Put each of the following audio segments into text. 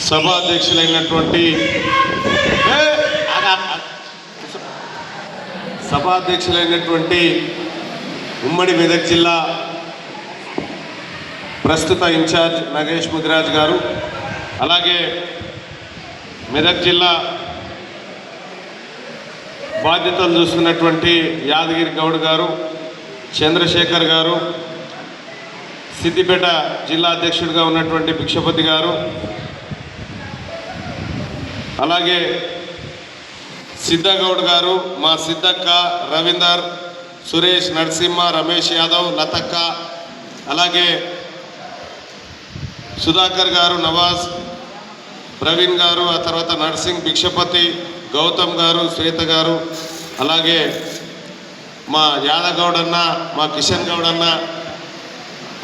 సభాధ్యక్షులైనటువంటి ఉమ్మడి మెదక్ జిల్లా ప్రస్తుత ఇన్ఛార్జ్ నగేష్ ముదిరాజ్ గారు, అలాగే మెదక్ జిల్లా బాధ్యతలు చూస్తున్నటువంటి యాదగిరి గౌడ్ గారు, చంద్రశేఖర్ గారు, సిద్దిపేట జిల్లా అధ్యక్షుడిగా ఉన్నటువంటి భిక్షపతి గారు, అలాగే సిద్ధగౌడ్ గారు, మా సిద్ధక్క, రవీందర్, సురేష్, నరసింహ, రమేష్ యాదవ్, లతక్క, అలాగే సుధాకర్ గారు, నవాజ్, ప్రవీణ్ గారు, ఆ తర్వాత నర్సింగ్, భిక్షపతి, గౌతమ్ గారు, శ్వేత గారు, అలాగే మా యాదగౌడ్ అన్న, మా కిషన్ గౌడ్ అన్న,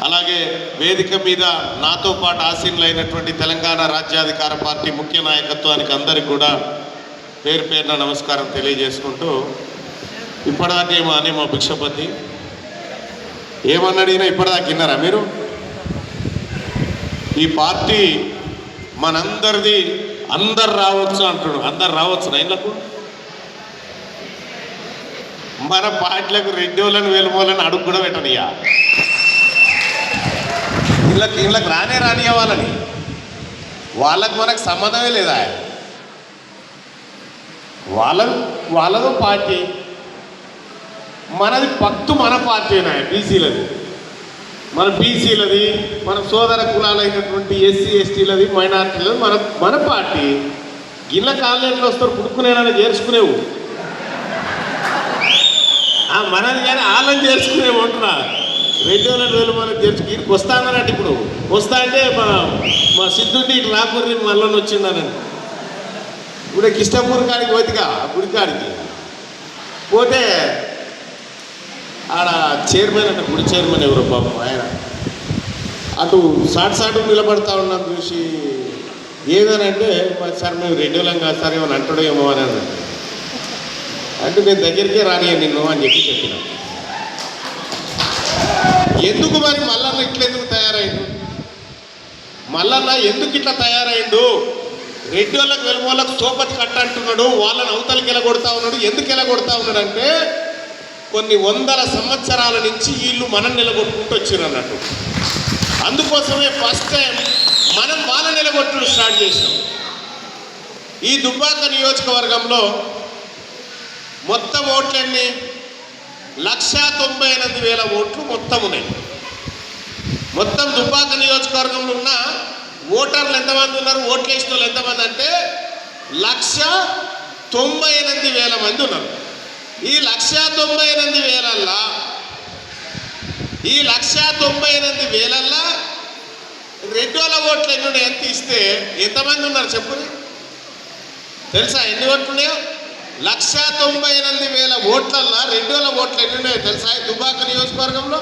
అలాగే వేదిక మీద నాతో పాటు ఆసీనులైనటువంటి తెలంగాణ రాజ్యాధికార పార్టీ ముఖ్య నాయకత్వానికి అందరికీ కూడా పేరు పేరున నమస్కారం తెలియజేసుకుంటూ, ఇప్పటిదాకా ఏమో అని మా భిక్షపతి ఏమన్నాడినా ఇప్పటిదాకా విన్నారా మీరు? ఈ పార్టీ మనందరిది, అందరు రావచ్చు అంటున్నాడు. అందరు రావచ్చు ఇళ్లకు, మన పార్టీలకు రెడ్డోళ్ళని వెలుమోళ్ళని అడుగు కూడా పెట్టనియా, ఇళ్ళకి రానియా వాళ్ళని. వాళ్ళకు మనకు సంబంధమే లేదా? వాళ్ళదో పార్టీ, మనది పక్తు మన పార్టీనా? బీసీలది, మన బీసీలది, మన సోదర కులాలైనటువంటి ఎస్సీ ఎస్టీలది, మైనార్టీలది మన పార్టీ. గిళ్ళ కాలేజీలో వస్తారు పుడుకునేనా చేర్చుకునేవు మనది, కానీ వాళ్ళని చేర్చుకునేవు అంటున్నా. 2000 మనకు చేర్చుకు ఇక్కడికి వస్తానన్నట్టు. ఇప్పుడు వస్తా అంటే మా సిద్ధుండి ఇటు రాకూరి మళ్ళీ వచ్చిందనండి. ఇప్పుడు కిష్టపూర్ కాడికి పోతిగా, గుడి కాడికి పోతే ఆడ చైర్మన్ అంటే గుడి చైర్మన్ ఎవరో పాపం ఆయన అటు సాటు నిలబడతా ఉన్నాం చూసి ఏదనంటే, సార్ మేము రెడ్యూలం కాదు సార్ ఏమని అంటాడో ఏమో అని అన్నాడు. అంటే నేను దగ్గరికే రానియా నిన్ను అని చెప్పిన. ఎందుకు మరి మల్లన్న ఇట్లెందుకు తయారైండు? మల్లన్న ఎందుకు ఇట్లా తయారైండు? రెడ్డి వాళ్ళకి వెలుమోళ్ళకు సోపతి కట్ట అంటున్నాడు, వాళ్ళని అవతలకి ఎలగొడతా ఉన్నాడు. ఎందుకు ఎలగొడతా ఉన్నాడు అంటే, కొన్ని వందల సంవత్సరాల నుంచి వీళ్ళు మనం నిలగొట్టుకుంటూ వచ్చారు అన్నట్టు. అందుకోసమే ఫస్ట్ టైం మనం వాళ్ళ నిలగొట్టుడు స్టార్ట్ చేసాం. ఈ దుబ్బాక నియోజకవర్గంలో మొత్తం ఓట్లన్నీ 1,98,000 ఓట్లు మొత్తం ఉన్నాయి. మొత్తం దుబ్బాక నియోజకవర్గంలో ఉన్న ఓటర్లు ఎంతమంది ఉన్నారు, ఓట్లు వేసిన వాళ్ళు ఎంతమంది అంటే 1,98,000 మంది ఉన్నారు. ఈ 1,98,000ల్లా 1,98,000ల్లా రెడ్డోళ్ళ ఓట్లు ఎన్ని ఉన్నాయి ఎంత ఇస్తే ఎంతమంది ఉన్నారు చెప్పు? తెలుసా ఎన్ని ఓట్లు ఉన్నాయో? 1,98,000 ఓట్లల్లా రెడ్డోళ్ళ ఓట్లు ఎన్ని ఉన్నాయో తెలుసా? దుబ్బాక నియోజకవర్గంలో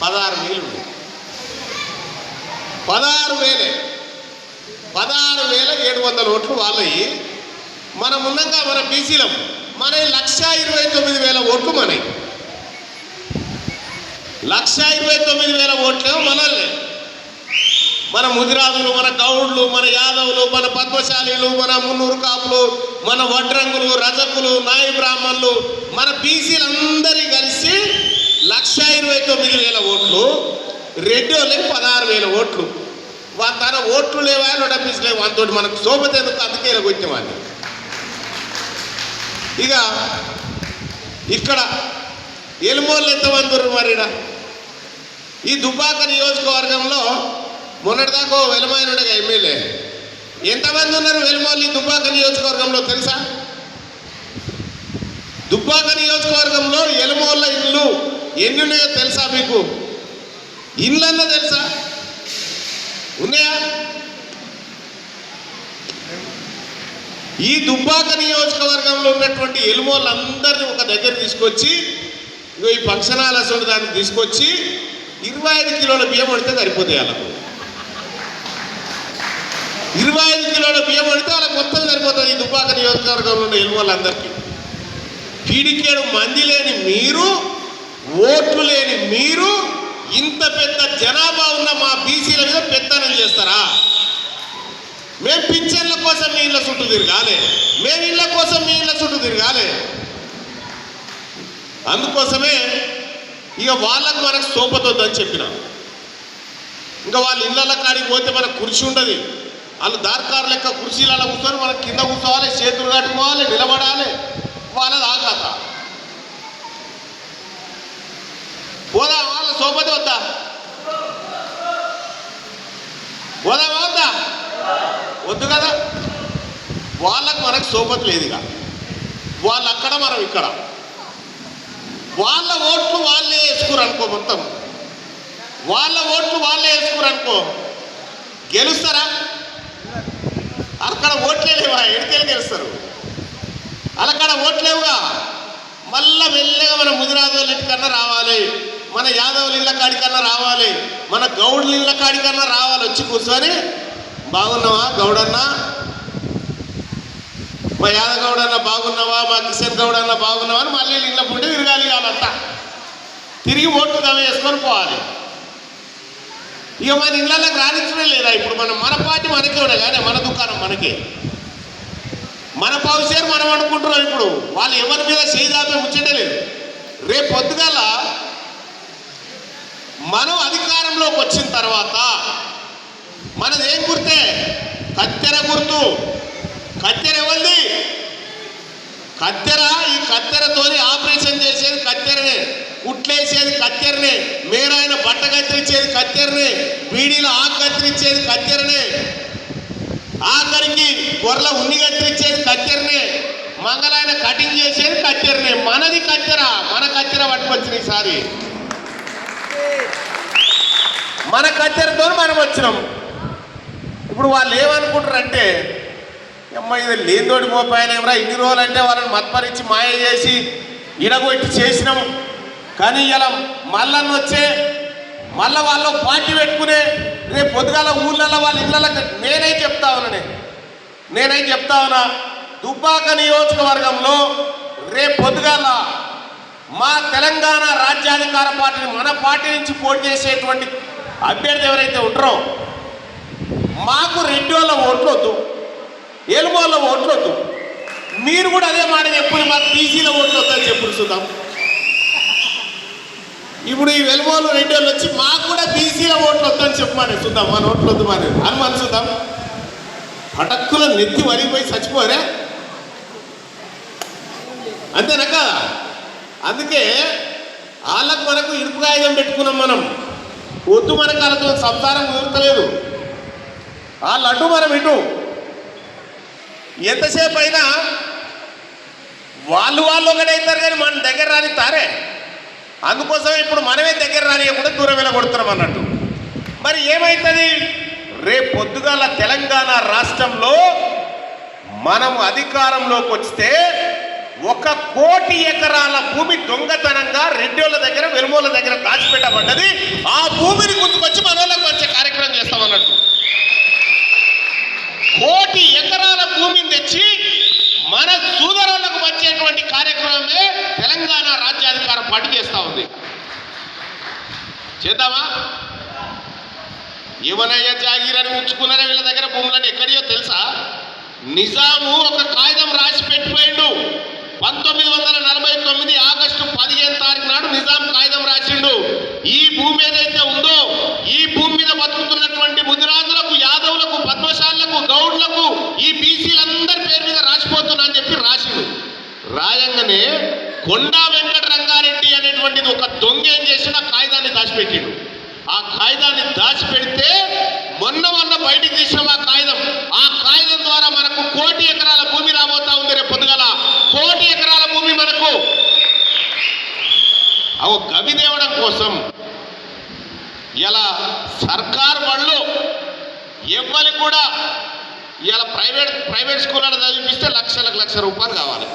16,000 ఉన్నాయి. 16,700 ఓట్లు వాళ్ళవి. మనం ఉన్నాక మన బీసీలం మన 1,29,000 ఓట్లు మనవి. 1,29,000 ఓట్లు మనల్ని. మన ముదిరాజులు, మన గౌడ్లు, మన యాదవులు, మన పద్మశాలీలు, మన మున్నూరు కాపులు, మన వడ్రంగులు, రజకులు, నాయ బ్రాహ్మణులు, మన బీసీలందరి కలిసి 1,29,000 ఓట్లు. రెడ్డి వాళ్ళకి 16,000 ఓట్లు. తన ఓట్లు లేవా నోటపీసులేవు, వాళ్ళతో మనకు సోపతి ఎందుకు? అందుకే ఇలా వచ్చేవాడిని. ఇక ఇక్కడ ఎలుమోళ్ళు ఎంతమంది ఉన్నారు మరి? ఈ దుబ్బాక నియోజకవర్గంలో మొన్నటిదాకా వెలుమాయనుడిగా ఎమ్మెల్యే ఎంతమంది ఉన్నారు వెలుమోళ్ళు ఈ దుబ్బాక నియోజకవర్గంలో తెలుసా? దుబ్బాక నియోజకవర్గంలో ఎలుమోళ్ళ ఇల్లు ఎన్ని ఉన్నాయో తెలుసా మీకు? ఇళ్ళన్నా తెలుసా? ఉన్నాయా? ఈ దుబ్బాక నియోజకవర్గంలో ఉన్నటువంటి ఎలుమోళ్ళందరినీ ఒక దగ్గర తీసుకొచ్చి ఈ ఫంక్షన్ హాల్ అసలు దాన్ని తీసుకొచ్చి 25 కిలోల బియ్యం పడితే సరిపోతాయి. వాళ్ళకు 25 కిలోల బియ్యం పడితే వాళ్ళకి మొత్తం సరిపోతుంది. ఈ దుబ్బాక నియోజకవర్గంలో ఉన్న ఎలుమోళ్ళందరికీ. పీడికేడు మంది లేని మీరు, ఓట్లు లేని మీరు, ఇంత పెద్ద జనాభా ఉన్న మా బీసీల మీద పెత్తనం చేస్తారా? మేము పింఛన్ల కోసం మీ ఇళ్ళ చుట్టూ తిరగాలి, మేము ఇళ్ళ కోసం మీ ఇళ్ళ చుట్టూ తిరగాలి. అందుకోసమే ఇక వాళ్ళకు మనకు సోపతొద్దని చెప్పిన. ఇంకా వాళ్ళ ఇళ్ళ కాడికి పోతే మనకు కుర్చీ ఉండదు. వాళ్ళు దార్కారు లెక్క కుర్చీలలో కూర్చొని మనం కింద కూర్చోవాలి, చేతులు కట్టుకోవాలి, నిలబడాలి. వాళ్ళది ఆ కథ. పోదా వాళ్ళ సోపతి వద్దా? పోదామా వద్దా? వద్దు కదా. వాళ్ళకు మనకు సోపతి లేదు. ఇక వాళ్ళు అక్కడ, మనం ఇక్కడ. వాళ్ళ ఓట్లు వాళ్ళే వేసుకురు అనుకో, మొత్తం వాళ్ళ ఓట్లు వాళ్ళే వేసుకురు అనుకో, గెలుస్తారా? అక్కడ ఓట్లే లేవా? ఎడికెళ్ళి గెలుస్తారు? అక్కడ ఓట్లేవుగా. మళ్ళా మెల్లగా మన ముదిరాజుల ఇంటికన్నా రావాలి, మన యాదవుల ఇళ్ళ కాడికన్నా రావాలి, మన గౌడుల ఇళ్ళ కాడికన్నా రావాలి. వచ్చి కూర్చొని బాగున్నావా గౌడన్నా, మా యాదవ్ గౌడన్న బాగున్నావా, మా కిషన్ గౌడన్న బాగున్నావా అని మళ్ళీ ఇళ్ళ పుట్టి తిరగాలి. వాళ్ళంతా తిరిగి ఓట్లు దమ వేసుకొని పోవాలి. ఇక మన ఇళ్ళకి రాణించడం లేదా? ఇప్పుడు మన పార్టీ మనకే ఉండే కానీ మన దుకాణం మనకే, మన పౌషేరు మనం అనుకుంటున్నాం. ఇప్పుడు వాళ్ళు ఎవరి మీద చేదాపే ముచ్చటే లేదు. రేపు పొద్దుగాల మనం అధికారంలోకి వచ్చిన తర్వాత మనది ఏం గుర్తే? కత్తెర గుర్తు. కత్తెర ఎవరిది? కత్తెర. ఈ కత్తెరతోని ఆపరేషన్ చేసేది కత్తెరనే, కుట్లేసేది కత్తెరనే, మేరాయన బట్ట కత్తిరించేది కత్తెరనే, బీడీలో ఆకు కత్తిరించేది కత్తెరనే, ఆఖరికి గొర్రెల ఉన్ని కత్తిరించేది కత్తెరనే, మంగళాయన కటింగ్ చేసేది కత్తెరనే. మనది కత్తెర. మన కత్తెర పట్టుకొచ్చిన ఈసారి మన కత్తెరతో మనం వచ్చినాం. ఇప్పుడు వాళ్ళు ఏమనుకుంటారంటే, అమ్మ ఇది లేదోడి మోపాయనేమరా, ఇన్ని రోజులు అంటే వాళ్ళని మత్పరించి మాయ చేసి ఇడగొట్టి చేసినాం. కానీ ఇలా మళ్ళన్న వచ్చే మళ్ళీ వాళ్ళు పార్టీ పెట్టుకునే రేపు పొద్దుగాల ఊళ్ళల్లో వాళ్ళ ఇళ్ళకి నేనైతే చెప్తా ఉన్నా, దుబ్బాక నియోజకవర్గంలో రేపు పొద్దుగాల మా తెలంగాణ రాజ్యాధికార పార్టీని, మన పార్టీ నుంచి పోటీ చేసేటువంటి అభ్యర్థి ఎవరైతే ఉంటారో, మాకు రెడ్డి వాళ్ళ ఓట్లు వద్దు, ఏలుగు వాళ్ళ ఓట్లు వద్దు. మీరు కూడా అదే మాట చెప్పుని మాకు బీసీల ఓట్లు వద్దని చెప్పుడు చూద్దాం. ఇప్పుడు ఈ వెలుమోళ్ళు రెడ్డి వాళ్ళు వచ్చి మాకు కూడా బీసీల ఓట్లు వద్దని చెప్పమని చూద్దాం. మన ఓట్లు వద్దు మరి అనుమానం చూద్దాం. పటక్కుల నెత్తి వరిగిపోయి చచ్చిపోరే, అంతేనా కదా? అందుకే వాళ్ళకు మనకు ఇరుపు కాగితం పెట్టుకున్నాం. మనం వద్దు, మనకు వాళ్ళతో సంసారం కుదరతలేదు. వాళ్ళు అటు మనం ఇటు. ఎంతసేపు అయినా వాళ్ళు ఒకటైతారు కానీ మన దగ్గర రాని తారే. అందుకోసం ఇప్పుడు మనమే దగ్గర రానియకుండా దూరం వెళ్ళగొడుతున్నాం అన్నట్టు. మరి ఏమవుతుంది? రేపు పొద్దుగాల తెలంగాణ రాష్ట్రంలో మనం అధికారంలోకి వస్తే 1 కోటి ఎకరాల భూమి దొంగతనంగా రెడ్డిోళ్ళ దగ్గర, వెలుమోళ్ళ దగ్గర దాచిపెట్టబడ్డది. ఆ భూమిని గుర్తుకొచ్చి మన వాళ్ళకి వచ్చే కార్యక్రమం చేస్తామన్నట్టు. 1 కోటి ఎకరాల భూమిని తెచ్చి మన సోదరులకు వచ్చేటువంటి కార్యక్రమమే తెలంగాణ రాజ్యాధికార పార్టీ చేస్తూ ఉంది. చేద్దామా? ఏమనయ్యా జాగీరని ఉంచుకున్నారా వీళ్ళ దగ్గర భూములని? ఎక్కడియో తెలుసా? నిజాము ఒక కాగితం రాసి పెట్టిపోయిండు. 1949 ఆగస్టు 15 తారీఖు నాడు నిజాం కాగితం రాసిండు. ఈ భూమి ఏదైతే ఉందో, ఈ భూమి మీద బతుకుతున్నటువంటి ముదిరాజులకు, యాదవులకు, పద్మశాలకు, గౌడ్లకు, ఈ బీసీలందరి పేరు మీద రాసిపోతున్నా అని చెప్పి రాసిండు. రాయంగానే కొండా వెంకట రంగారెడ్డి అనేటువంటిది ఒక దొంగ ఏం చేసిండు, ఆ కాగితాన్ని దాచిపెట్టిండు. ఆ కాగితాన్ని దాచిపెడితే మొన్న బయటికి తీసిన ఆ కాగితం ద్వారా మనకు 1 కోటి ఎకరాల భూమి రాబోతా ఉంది. రేపు పొద్దుగల 1 కోటి ఎకరాల భూమి మనకు గవి తేవడం కోసం ఇలా సర్కారు బళ్ళు ఎవ్వరికి కూడా ఇలా ప్రైవేట్ స్కూళ్ళలో చదివిపిస్తే లక్షలకు లక్ష రూపాయలు కావాలి.